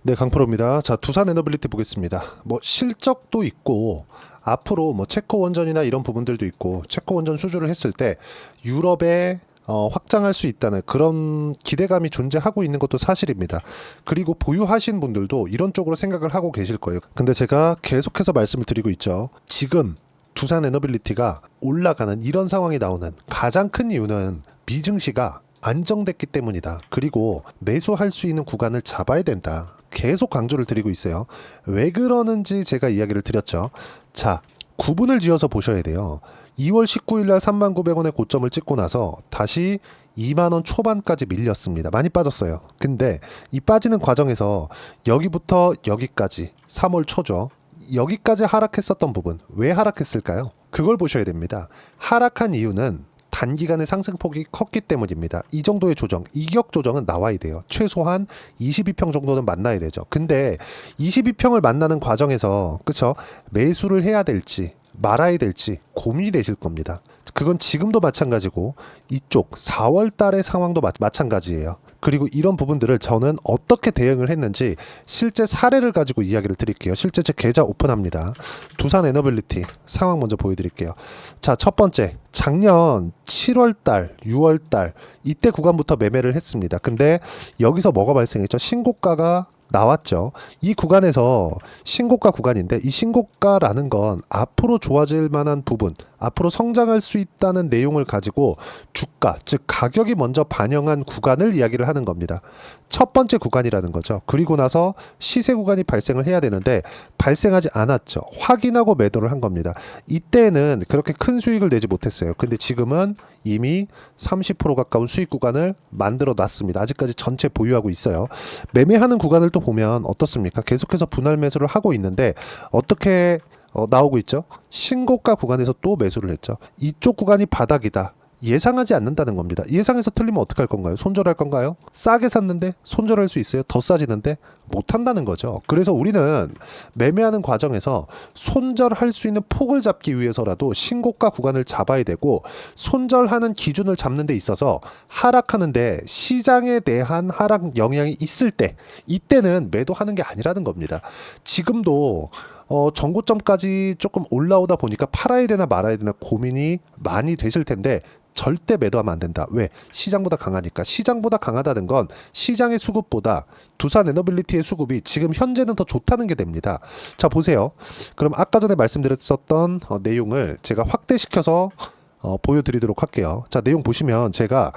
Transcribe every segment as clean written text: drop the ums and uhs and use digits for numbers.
네, 강프로입니다. 자, 두산 에너빌리티 보겠습니다. 뭐 실적도 있고 앞으로 뭐 체코 원전이나 이런 부분들도 있고 체코 원전 수주를 했을 때 유럽에 확장할 수 있다는 그런 기대감이 존재하고 있는 것도 사실입니다. 그리고 보유하신 분들도 이런 쪽으로 생각을 하고 계실 거예요. 근데 제가 계속해서 말씀을 드리고 있죠. 지금 두산 에너빌리티가 올라가는 이런 상황이 나오는 가장 큰 이유는 미증시가 안정됐기 때문이다. 그리고 매수할 수 있는 구간을 잡아야 된다. 계속 강조를 드리고 있어요. 왜 그러는지 제가 이야기를 드렸죠. 자, 구분을 지어서 보셔야 돼요. 2월 19일 날 39,000원의 고점을 찍고 나서 다시 2만 원 초반까지 밀렸습니다. 많이 빠졌어요. 근데 이 빠지는 과정에서 여기부터 여기까지 3월 초죠. 여기까지 하락했었던 부분, 왜 하락했을까요? 그걸 보셔야 됩니다. 하락한 이유는 단기간의 상승폭이 컸기 때문입니다. 이 정도의 조정, 이격 조정은 나와야 돼요. 최소한 22평 정도는 만나야 되죠. 근데 22평을 만나는 과정에서 그쵸? 매수를 해야 될지 말아야 될지 고민이 되실 겁니다. 그건 지금도 마찬가지고 이쪽 4월 달의 상황도 마찬가지예요. 그리고 이런 부분들을 저는 어떻게 대응을 했는지 실제 사례를 가지고 이야기를 드릴게요. 실제 제 계좌 오픈합니다. 두산 에너빌리티 상황 먼저 보여드릴게요. 자, 첫 번째 작년 7월 달, 6월 달 이때 구간부터 매매를 했습니다. 근데 여기서 뭐가 발생했죠? 신고가가 나왔죠. 이 구간에서 신고가 구간인데 이 신고가라는 건 앞으로 좋아질 만한 부분, 앞으로 성장할 수 있다는 내용을 가지고 주가, 즉 가격이 먼저 반영한 구간을 이야기를 하는 겁니다. 첫 번째 구간이라는 거죠. 그리고 나서 시세 구간이 발생을 해야 되는데 발생하지 않았죠. 확인하고 매도를 한 겁니다. 이때는 그렇게 큰 수익을 내지 못했어요. 근데 지금은 이미 30% 가까운 수익 구간을 만들어 놨습니다. 아직까지 전체 보유하고 있어요. 매매하는 구간을 또 보면 어떻습니까? 계속해서 분할 매수를 하고 있는데 어떻게 나오고 있죠? 신고가 구간에서 또 매수를 했죠. 이쪽 구간이 바닥이다. 예상하지 않는다는 겁니다. 예상해서 틀리면 어떡할 건가요? 손절할 건가요? 싸게 샀는데 손절할 수 있어요? 더 싸지는데? 못한다는 거죠. 그래서 우리는 매매하는 과정에서 손절할 수 있는 폭을 잡기 위해서라도 신고가 구간을 잡아야 되고 손절하는 기준을 잡는 데 있어서 하락하는데 시장에 대한 하락 영향이 있을 때 이때는 매도하는 게 아니라는 겁니다. 지금도 전고점까지 조금 올라오다 보니까 팔아야 되나 말아야 되나 고민이 많이 되실 텐데 절대 매도하면 안 된다. 왜? 시장보다 강하니까. 시장보다 강하다는 건 시장의 수급보다 두산 에너빌리티의 수급이 지금 현재는 더 좋다는 게 됩니다. 자, 보세요. 그럼 아까 전에 말씀드렸었던 내용을 제가 확대시켜서 보여드리도록 할게요. 자, 내용 보시면 제가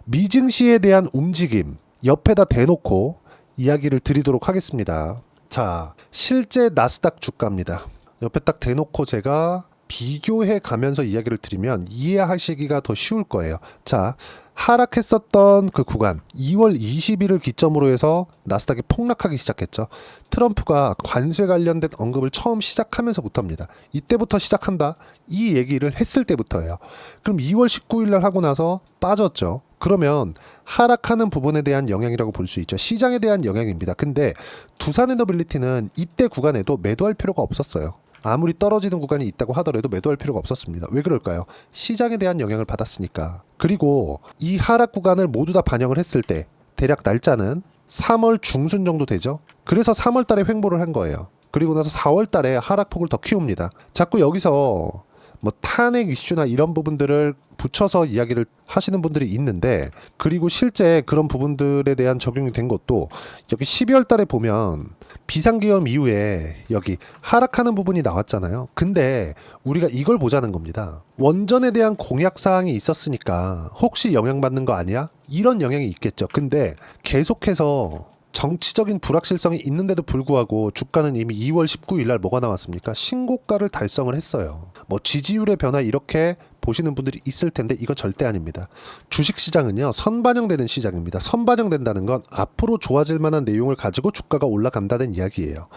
미증시에 대한 움직임 옆에다 대놓고 이야기를 드리도록 하겠습니다. 자, 실제 나스닥 주가입니다. 옆에 딱 대놓고 제가 비교해 가면서 이야기를 드리면 이해하시기가 더 쉬울 거예요. 자, 하락했었던 그 구간 2월 20일을 기점으로 해서 나스닥이 폭락하기 시작했죠. 트럼프가 관세 관련된 언급을 처음 시작하면서부터입니다. 이때부터 시작한다. 이 얘기를 했을 때부터예요. 그럼 2월 19일 날 하고 나서 빠졌죠. 그러면 하락하는 부분에 대한 영향이라고 볼 수 있죠. 시장에 대한 영향입니다. 근데 두산 에너빌리티는 이때 구간에도 매도할 필요가 없었어요. 아무리 떨어지는 구간이 있다고 하더라도 매도할 필요가 없었습니다. 왜 그럴까요? 시장에 대한 영향을 받았으니까. 그리고 이 하락 구간을 모두 다 반영을 했을 때 대략 날짜는 3월 중순 정도 되죠. 그래서 3월 달에 횡보를 한 거예요. 그리고 나서 4월 달에 하락폭을 더 키웁니다. 자꾸 여기서 뭐 탄핵 이슈나 이런 부분들을 붙여서 이야기를 하시는 분들이 있는데 그리고 실제 그런 부분들에 대한 적용이 된 것도 여기 12월 달에 보면 비상계엄 이후에 여기 하락하는 부분이 나왔잖아요. 근데 우리가 이걸 보자는 겁니다. 원전에 대한 공약 사항이 있었으니까 혹시 영향받는 거 아니야? 이런 영향이 있겠죠. 근데 계속해서 정치적인 불확실성이 있는데도 불구하고 주가는 이미 2월 19일 날 뭐가 나왔습니까? 신고가를 달성을 했어요. 뭐 지지율의 변화 이렇게 보시는 분들이 있을 텐데 이건 절대 아닙니다. 주식시장은요 선반영되는 시장입니다. 선반영된다는 건 앞으로 좋아질 만한 내용을 가지고 주가가 올라간다는 이야기예요.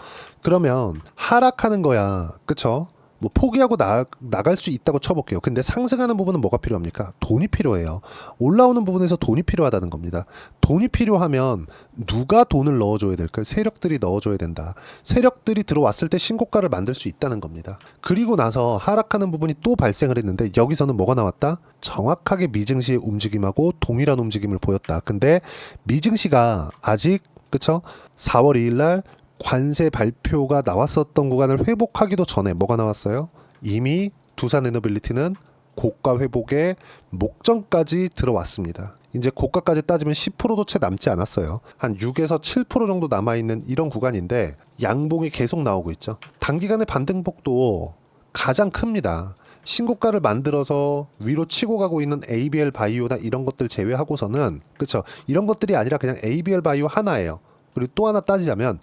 그러면 하락하는 거야, 그쵸? 뭐 포기하고 나갈 수 있다고 쳐볼게요. 근데 상승하는 부분은 뭐가 필요합니까? 돈이 필요해요. 올라오는 부분에서 돈이 필요하다는 겁니다. 돈이 필요하면 누가 돈을 넣어줘야 될까요? 세력들이 넣어줘야 된다. 세력들이 들어왔을 때 신고가를 만들 수 있다는 겁니다. 그리고 나서 하락하는 부분이 또 발생을 했는데 여기서는 뭐가 나왔다? 정확하게 미증시의 움직임하고 동일한 움직임을 보였다. 근데 미증시가 아직 그쵸? 4월 2일 날 관세 발표가 나왔었던 구간을 회복하기도 전에 뭐가 나왔어요? 이미 두산에너빌리티는 고가 회복의 목전까지 들어왔습니다. 이제 고가까지 따지면 10%도 채 남지 않았어요. 한 6에서 7% 정도 남아있는 이런 구간인데 양봉이 계속 나오고 있죠. 단기간의 반등폭도 가장 큽니다. 신고가를 만들어서 위로 치고 가고 있는 ABL 바이오나 이런 것들 제외하고서는 그쵸, 이런 것들이 아니라 그냥 ABL 바이오 하나예요. 그리고 또 하나 따지자면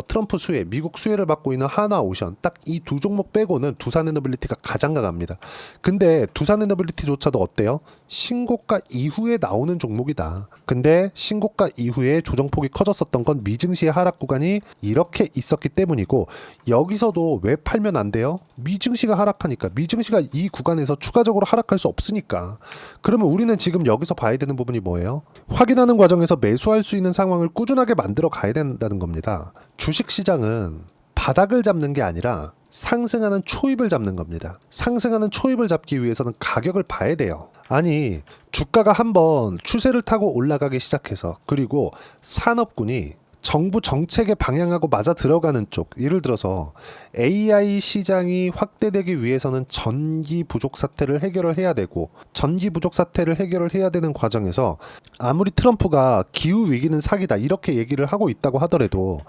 트럼프 수혜, 미국 수혜를 받고 있는 하나오션, 딱 이 두 종목 빼고는 두산에너빌리티가 가장 강합니다. 근데 두산에너빌리티조차도 어때요? 신고가 이후에 나오는 종목이다. 근데 신고가 이후에 조정폭이 커졌었던 건 미증시의 하락 구간이 이렇게 있었기 때문이고, 여기서도 왜 팔면 안 돼요? 미증시가 하락하니까. 미증시가 이 구간에서 추가적으로 하락할 수 없으니까. 그러면 우리는 지금 여기서 봐야 되는 부분이 뭐예요? 확인하는 과정에서 매수할 수 있는 상황을 꾸준하게 만들어 가야 된다는 겁니다. 주식시장은 바닥을 잡는 게 아니라 상승하는 초입을 잡는 겁니다. 상승하는 초입을 잡기 위해서는 가격을 봐야 돼요. 아니, 주가가 한번 추세를 타고 올라가기 시작해서, 그리고 산업군이 정부 정책의 방향하고 맞아 들어가는 쪽, 예를 들어서 AI 시장이 확대되기 위해서는 전기 부족 사태를 해결을 해야 되고, 전기 부족 사태를 해결을 해야 되는 과정에서 아무리 트럼프가 기후 위기는 사기다 이렇게 얘기를 하고 있다고 하더라도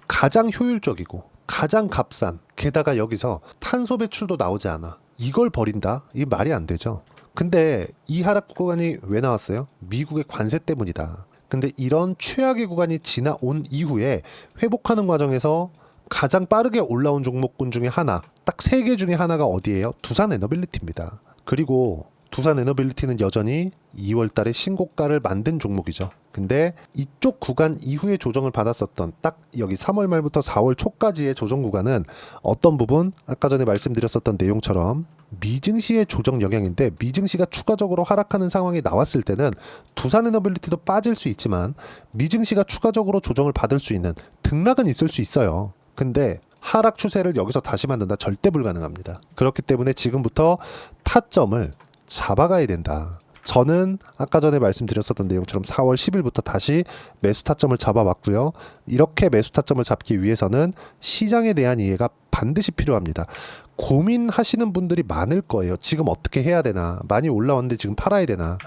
가장 효율적이고 가장 값싼, 게다가 여기서 탄소 배출도 나오지 않아, 이걸 버린다? 이 말이 안 되죠. 근데 이 하락 구간이 왜 나왔어요? 미국의 관세 때문이다. 근데 이런 최악의 구간이 지나온 이후에 회복하는 과정에서 가장 빠르게 올라온 종목군 중에 하나, 딱 3개 중에 하나가 어디예요? 두산에너빌리티입니다. 그리고 두산에너빌리티는 여전히 2월 달에 신고가를 만든 종목이죠. 근데 이쪽 구간 이후에 조정을 받았었던 딱 여기 3월 말부터 4월 초까지의 조정 구간은 어떤 부분? 아까 전에 말씀드렸었던 내용처럼 미증시의 조정 영향인데, 미증시가 추가적으로 하락하는 상황이 나왔을 때는 두산에너빌리티도 빠질 수 있지만 미증시가 추가적으로 조정을 받을 수 있는 등락은 있을 수 있어요. 근데 하락 추세를 여기서 다시 만든다? 절대 불가능합니다. 그렇기 때문에 지금부터 타점을 잡아가야 된다. 저는 아까 전에 말씀드렸었던 내용처럼 4월 10일부터 다시 매수 타점을 잡아왔고요. 이렇게 매수 타점을 잡기 위해서는 시장에 대한 이해가 반드시 필요합니다. 고민하시는 분들이 많을 거예요. 지금 어떻게 해야 되나? 많이 올라왔는데 지금 팔아야 되나?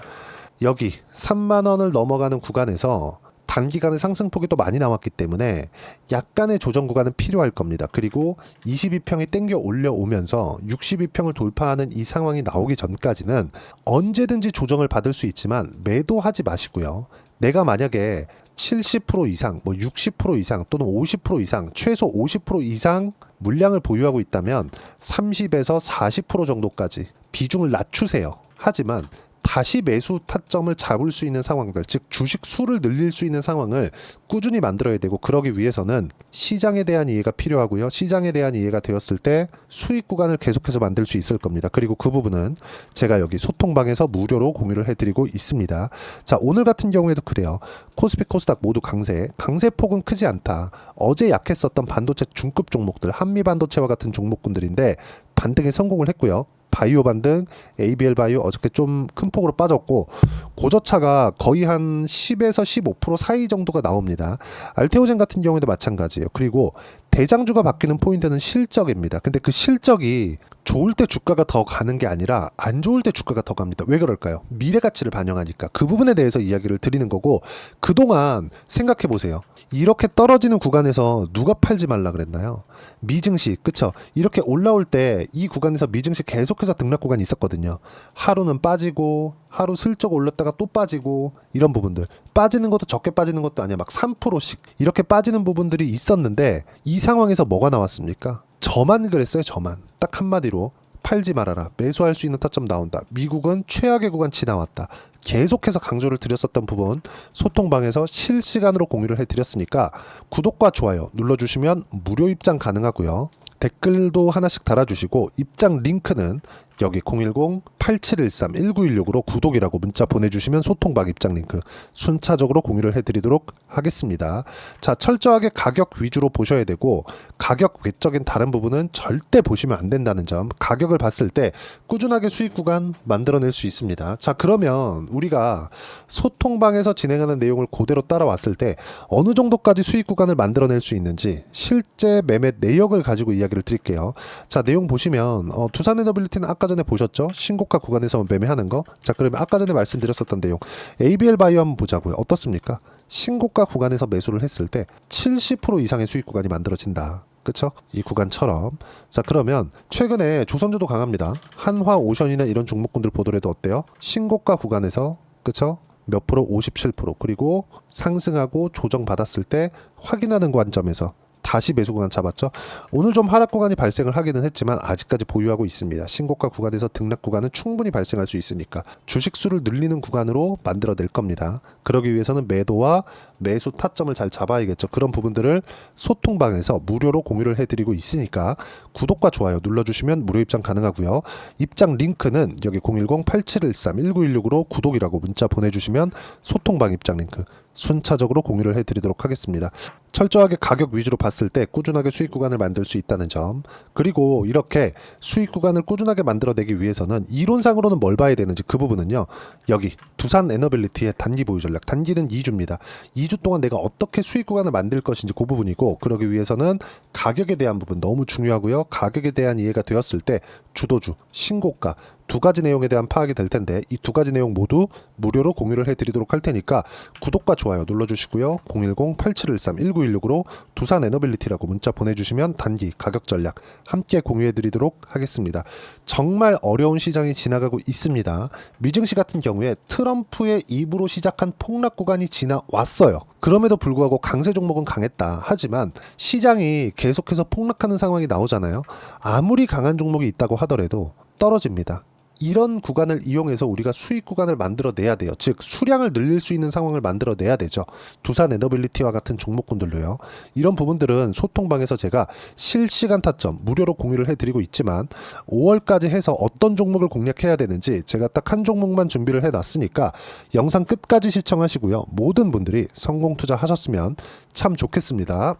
여기 3만 원을 넘어가는 구간에서 단기간의 상승폭이 또 많이 나왔기 때문에 약간의 조정 구간은 필요할 겁니다. 그리고 22평이 땡겨 올려오면서 62평을 돌파하는 이 상황이 나오기 전까지는 언제든지 조정을 받을 수 있지만 매도하지 마시고요. 내가 만약에 70% 이상, 60% 이상 또는 50% 이상, 최소 50% 이상 물량을 보유하고 있다면 30에서 40% 정도까지 비중을 낮추세요. 하지만 다시 매수 타점을 잡을 수 있는 상황들, 즉 주식 수를 늘릴 수 있는 상황을 꾸준히 만들어야 되고, 그러기 위해서는 시장에 대한 이해가 필요하고요. 시장에 대한 이해가 되었을 때 수익 구간을 계속해서 만들 수 있을 겁니다. 그리고 그 부분은 제가 여기 소통방에서 무료로 공유를 해드리고 있습니다. 자, 오늘 같은 경우에도 그래요. 코스피 코스닥 모두 강세폭은 크지 않다. 어제 약했었던 반도체 중급 종목들, 한미반도체와 같은 종목군들인데 반등에 성공을 했고요. 바이오 반등, ABL 바이오 어저께 좀 큰 폭으로 빠졌고, 고저차가 거의 한 10에서 15% 사이 정도가 나옵니다. 알테오젠 같은 경우에도 마찬가지예요. 그리고 대장주가 바뀌는 포인트는 실적입니다. 근데 그 실적이 좋을 때 주가가 더 가는 게 아니라 안 좋을 때 주가가 더 갑니다. 왜 그럴까요? 미래 가치를 반영하니까. 그 부분에 대해서 이야기를 드리는 거고, 그동안 생각해 보세요. 이렇게 떨어지는 구간에서 누가 팔지 말라 그랬나요? 미증시, 그쵸? 이렇게 올라올 때 이 구간에서 미증시 계속해서 등락 구간이 있었거든요. 하루는 빠지고, 하루 슬쩍 올랐다가 또 빠지고, 이런 부분들. 빠지는 것도 적게 빠지는 것도 아니야. 막 3%씩 이렇게 빠지는 부분들이 있었는데, 이 상황에서 뭐가 나왔습니까? 저만 그랬어요. 저만. 딱 한마디로 팔지 말아라. 매수할 수 있는 타점 나온다. 미국은 최악의 구간 지나왔다. 계속해서 강조를 드렸었던 부분 소통방에서 실시간으로 공유를 해드렸으니까 구독과 좋아요 눌러주시면 무료 입장 가능하고요. 댓글도 하나씩 달아주시고 입장 링크는 여기 010-8713-1916으로 구독이라고 문자 보내주시면 소통방 입장 링크 순차적으로 공유를 해드리도록 하겠습니다. 자, 철저하게 가격 위주로 보셔야 되고 가격 외적인 다른 부분은 절대 보시면 안 된다는 점, 가격을 봤을 때 꾸준하게 수익 구간 만들어낼 수 있습니다. 자, 그러면 우리가 소통방에서 진행하는 내용을 그대로 따라왔을 때 어느 정도까지 수익 구간을 만들어낼 수 있는지 실제 매매 내역을 가지고 이야기를 드릴게요. 자, 내용 보시면 두산 에너빌리티는 아까 전에 보셨죠? 신고가 구간에서 매매하는 거. 자, 그러면 아까 전에 말씀드렸었던 내용 ABL 바이오 한번 보자고요. 어떻습니까? 신고가 구간에서 매수를 했을 때 70% 이상의 수익 구간이 만들어진다. 그쵸? 이 구간처럼. 자, 그러면 최근에 조선주도 강합니다. 한화, 오션이나 이런 종목군들 보더라도 어때요? 신고가 구간에서, 그쵸? 몇 프로? 57%. 그리고 상승하고 조정받았을 때 확인하는 관점에서 다시 매수 구간 잡았죠. 오늘 좀 하락 구간이 발생을 하기는 했지만 아직까지 보유하고 있습니다. 신고가 구간에서 등락 구간은 충분히 발생할 수 있으니까 주식 수를 늘리는 구간으로 만들어낼 겁니다. 그러기 위해서는 매도와 매수 타점을 잘 잡아야겠죠. 그런 부분들을 소통방에서 무료로 공유를 해드리고 있으니까 구독과 좋아요 눌러주시면 무료 입장 가능하고요. 입장 링크는 여기 010-8713-1916으로 구독이라고 문자 보내주시면 소통방 입장 링크 순차적으로 공유를 해드리도록 하겠습니다. 철저하게 가격 위주로 봤을 때 꾸준하게 수익 구간을 만들 수 있다는 점, 그리고 이렇게 수익 구간을 꾸준하게 만들어내기 위해서는 이론상으로는 뭘 봐야 되는지 그 부분은요, 여기 두산 에너빌리티의 단기 보유 전략, 단기는 2주입니다. 2주 동안 내가 어떻게 수익 구간을 만들 것인지 그 부분이고, 그러기 위해서는 가격에 대한 부분 너무 중요하고요. 가격에 대한 이해가 되었을 때 주도주, 신고가 두 가지 내용에 대한 파악이 될 텐데 이 두 가지 내용 모두 무료로 공유를 해드리도록 할 테니까 구독과 좋아요 눌러주시고요. 010-8713-1916으로 두산 에너빌리티라고 문자 보내주시면 단기 가격 전략 함께 공유해드리도록 하겠습니다. 정말 어려운 시장이 지나가고 있습니다. 미증시 같은 경우에 트럼프의 입으로 시작한 폭락 구간이 지나왔어요. 그럼에도 불구하고 강세 종목은 강했다. 하지만 시장이 계속해서 폭락하는 상황이 나오잖아요. 아무리 강한 종목이 있다고 하더라도 떨어집니다. 이런 구간을 이용해서 우리가 수익 구간을 만들어내야 돼요. 즉 수량을 늘릴 수 있는 상황을 만들어내야 되죠. 두산 에너빌리티와 같은 종목군들로요. 이런 부분들은 소통방에서 제가 실시간 타점 무료로 공유를 해드리고 있지만 5월까지 해서 어떤 종목을 공략해야 되는지 제가 딱 한 종목만 준비를 해놨으니까 영상 끝까지 시청하시고요. 모든 분들이 성공 투자하셨으면 참 좋겠습니다.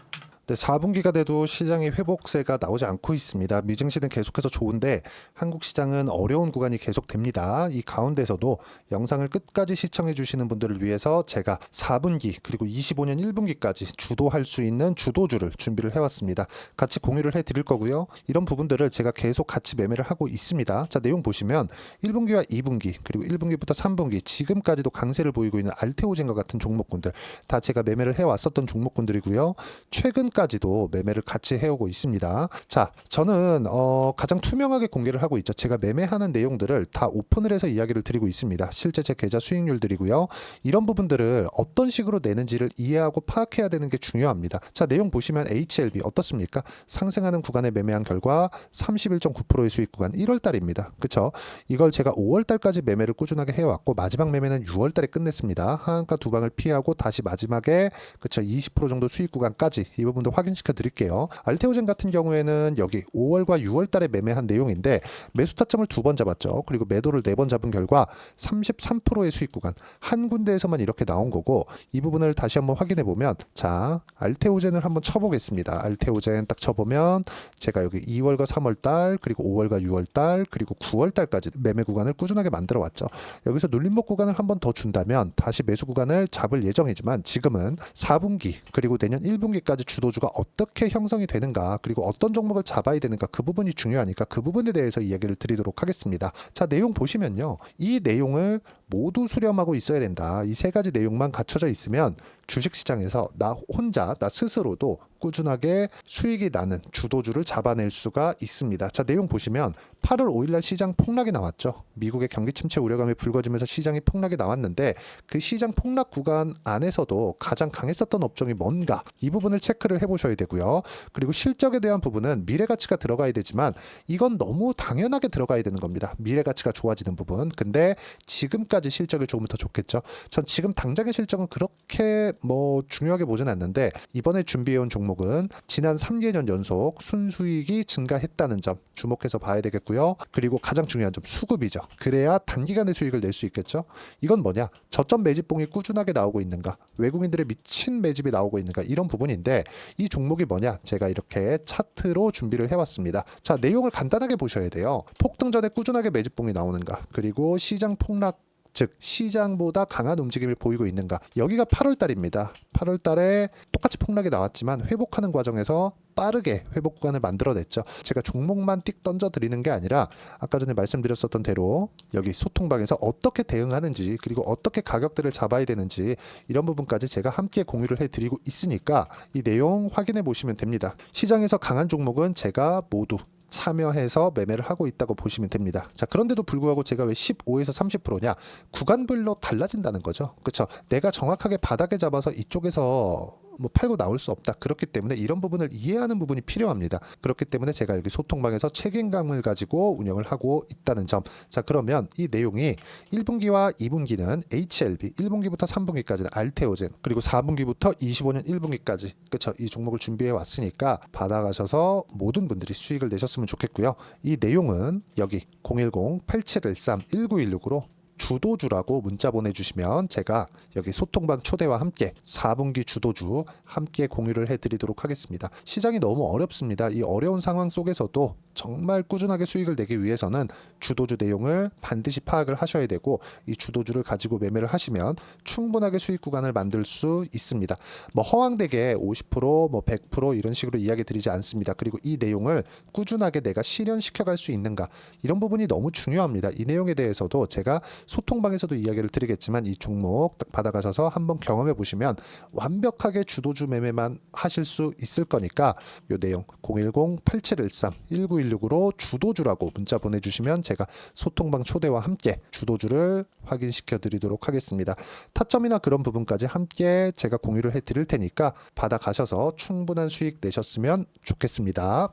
네, 4분기가 돼도 시장의 회복세가 나오지 않고 있습니다. 미증시는 계속해서 좋은데 한국 시장은 어려운 구간이 계속됩니다. 이 가운데서도 영상을 끝까지 시청해 주시는 분들을 위해서 제가 4분기 그리고 25년 1분기까지 주도할 수 있는 주도주를 준비를 해왔습니다. 같이 공유를 해드릴 거고요. 이런 부분들을 제가 계속 같이 매매를 하고 있습니다. 자, 내용 보시면 1분기와 2분기 그리고 1분기부터 3분기 지금까지도 강세를 보이고 있는 알테오젠과 같은 종목군들 다 제가 매매를 해왔었던 종목군들이고요. 최근까지도 매매를 같이 해오고 있습니다. 자, 저는 가장 투명하게 공개를 하고 있죠. 제가 매매하는 내용들을 다 오픈을 해서 이야기를 드리고 있습니다. 실제 제 계좌 수익률들이고요. 이런 부분들을 어떤 식으로 내는지를 이해하고 파악해야 되는 게 중요합니다. 자, 내용 보시면 HLB 어떻습니까? 상승하는 구간에 매매한 결과 31.9%의 수익 구간 1월 달입니다. 그쵸? 이걸 제가 5월 달까지 매매를 꾸준하게 해왔고 마지막 매매는 6월 달에 끝냈습니다. 하한가 두 방을 피하고 다시 마지막에 그쵸 20% 정도 수익 구간까지 이 부분도 확인시켜 드릴게요. 알테오젠 같은 경우에는 여기 5월과 6월 달에 매매한 내용인데 매수 타점을 2번 잡았죠. 그리고 매도를 4번 잡은 결과 33%의 수익 구간 한 군데에서만 이렇게 나온 거고 이 부분을 다시 한번 확인해 보면 자, 알테오젠을 한번 쳐보겠습니다. 알테오젠 딱 쳐보면 제가 여기 2월과 3월 달 그리고 5월과 6월 달 그리고 9월 달까지 매매 구간을 꾸준하게 만들어 왔죠. 여기서 눌림목 구간을 한번 더 준다면 다시 매수 구간을 잡을 예정이지만 지금은 4분기 그리고 내년 1분기까지 주도주가 어떻게 형성이 되는가 그리고 어떤 종목을 잡아야 되는가 그 부분이 중요하니까 그 부분에 대해서 이야기를 드리도록 하겠습니다. 자, 내용 보시면요. 이 내용을 모두 수렴하고 있어야 된다. 이 세 가지 내용만 갖춰져 있으면 주식시장에서 나 혼자 나 스스로도 꾸준하게 수익이 나는 주도주를 잡아낼 수가 있습니다. 자, 내용 보시면 8월 5일날 시장 폭락이 나왔죠. 미국의 경기 침체 우려감이 불거지면서 시장이 폭락이 나왔는데 그 시장 폭락 구간 안에서도 가장 강했었던 업종이 뭔가 이 부분을 체크를 해보셔야 되고요. 그리고 실적에 대한 부분은 미래가치가 들어가야 되지만 이건 너무 당연하게 들어가야 되는 겁니다. 미래가치가 좋아지는 부분. 근데 지금까지 내일까지 실적이 좋으면 더 좋겠죠. 전 지금 당장의 실적은 그렇게 뭐 중요하게 보진 않는데 이번에 준비해온 종목은 지난 3개년 연속 순수익이 증가했다는 점 주목해서 봐야 되겠고요. 그리고 가장 중요한 점 수급이죠. 그래야 단기간에 수익을 낼 수 있겠죠. 이건 뭐냐? 저점 매집봉이 꾸준하게 나오고 있는가? 외국인들의 미친 매집이 나오고 있는가? 이런 부분인데 이 종목이 뭐냐? 제가 이렇게 차트로 준비를 해왔습니다. 자, 내용을 간단하게 보셔야 돼요. 폭등 전에 꾸준하게 매집봉이 나오는가? 그리고 시장 폭락 즉 시장보다 강한 움직임을 보이고 있는가. 여기가 8월 달입니다. 8월 달에 똑같이 폭락이 나왔지만 회복하는 과정에서 빠르게 회복 구간을 만들어냈죠. 제가 종목만 띡 던져 드리는 게 아니라 아까 전에 말씀드렸었던 대로 여기 소통방에서 어떻게 대응하는지 그리고 어떻게 가격대를 잡아야 되는지 이런 부분까지 제가 함께 공유를 해드리고 있으니까 이 내용 확인해 보시면 됩니다. 시장에서 강한 종목은 제가 모두 참여해서 매매를 하고 있다고 보시면 됩니다. 자, 그런데도 불구하고 제가 왜 15에서 30%냐? 구간별로 달라진다는 거죠. 그렇죠? 내가 정확하게 바닥에 잡아서 이쪽에서 뭐 팔고 나올 수 없다. 그렇기 때문에 이런 부분을 이해하는 부분이 필요합니다. 그렇기 때문에 제가 여기 소통방에서 책임감을 가지고 운영을 하고 있다는 점. 자, 그러면 이 내용이 1분기와 2분기는 HLB, 1분기부터 3분기까지는 알테오젠, 그리고 4분기부터 25년 1분기까지 그렇죠? 이 종목을 준비해 왔으니까 받아가셔서 모든 분들이 수익을 내셨으면 좋겠고요. 이 내용은 여기 010-8713-1916으로 주도주라고 문자 보내주시면 제가 여기 소통방 초대와 함께 4분기 주도주 함께 공유를 해드리도록 하겠습니다. 시장이 너무 어렵습니다. 이 어려운 상황 속에서도 정말 꾸준하게 수익을 내기 위해서는 주도주 내용을 반드시 파악을 하셔야 되고 이 주도주를 가지고 매매를 하시면 충분하게 수익 구간을 만들 수 있습니다. 뭐 허황되게 50%뭐 100% 이런 식으로 이야기 드리지 않습니다. 그리고 이 내용을 꾸준하게 내가 실현시켜 갈 수 있는가 이런 부분이 너무 중요합니다. 이 내용에 대해서도 제가 소통방에서도 이야기를 드리겠지만 이 종목 딱 받아가셔서 한번 경험해 보시면 완벽하게 주도주 매매만 하실 수 있을 거니까 이 내용 010-8713-1916으로 주도주라고 문자 보내주시면 제가 소통방 초대와 함께 주도주를 확인시켜 드리도록 하겠습니다. 타점이나 그런 부분까지 함께 제가 공유를 해 드릴 테니까 받아가셔서 충분한 수익 내셨으면 좋겠습니다.